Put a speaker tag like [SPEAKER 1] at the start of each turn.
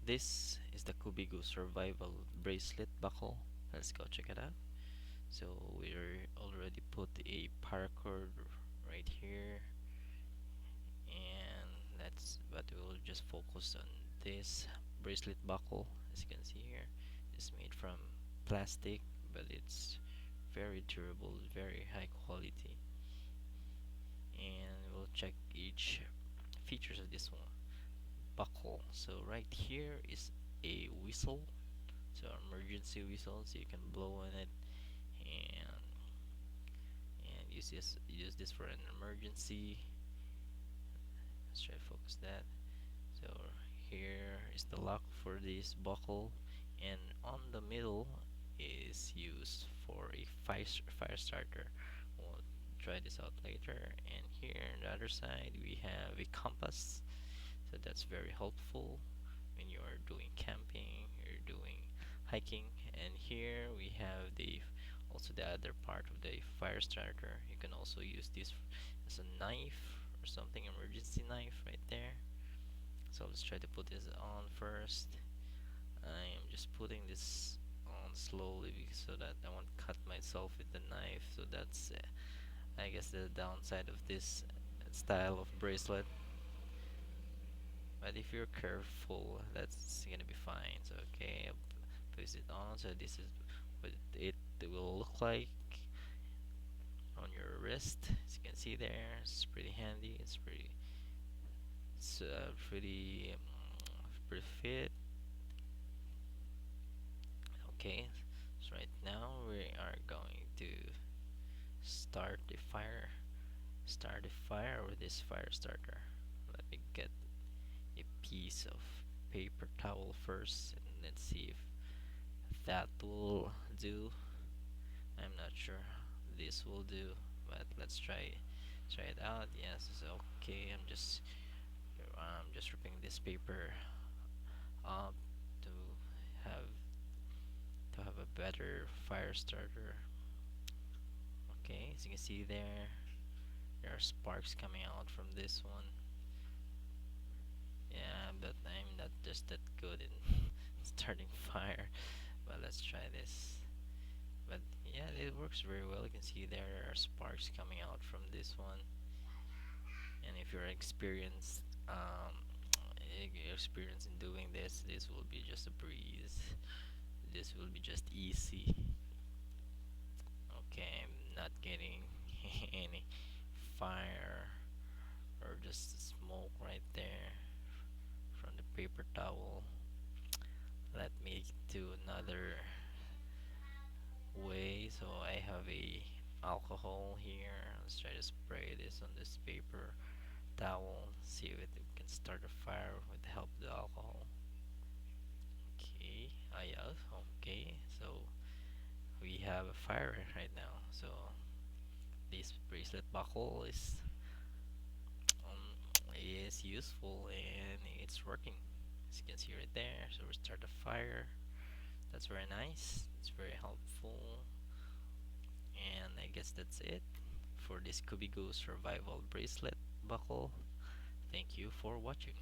[SPEAKER 1] This is the Coobigo Survival Bracelet Buckle. Let's go check it out. So we're already put a paracord right here, and but we'll just focus on this bracelet buckle. As you can see here, it's made from plastic, but it's very durable, very high quality, and we'll check each features of this one buckle. So right here is a whistle, so emergency whistle, so you can blow on it and use this for an emergency. Let's try to focus that. So here is the lock for this buckle, and on the middle is used for a fire starter. We'll try this out later. And here on the other side we have a compass, so that's very helpful when you are doing camping, you're doing hiking. And here we have the other part of the fire starter. You can also use this as a knife or something, emergency knife right there. So let's try to put this on first. I am just putting this on slowly so that I won't cut myself with the knife. So that's I guess the downside of this style of bracelet. But if you're careful, that's gonna be fine. So okay, I'll place it on. So this is what it will look like on your wrist. As you can see there, it's pretty handy. It's pretty fit. Okay, so right now we are going to start the fire. Start the fire with this fire starter. Let me get a piece of paper towel first, and let's see if that will do. I'm not sure this will do, but let's try it out. Yes, it's okay. I'm just ripping this paper up to have a better fire starter. Okay, as you can see there are sparks coming out from this one. Yeah, but I'm not just that good in starting fire. But let's try this. But yeah, it works very well. You can see there are sparks coming out from this one. And if you're experienced in doing this will be just a breeze. This will be just easy. Okay, I'm not getting any fire or just smoke right there from the paper towel. Let me do another way. So I have a alcohol here. Let's try to spray this on this paper towel. See if it can start a fire with the help of the alcohol. Okay, yeah. Okay, so we have a fire right now. So this bracelet buckle is useful and it's working. As you can see right there. So we start a fire. That's very nice. It's very helpful. And I guess that's it for this Coobigo Survival Bracelet Buckle. Thank you for watching.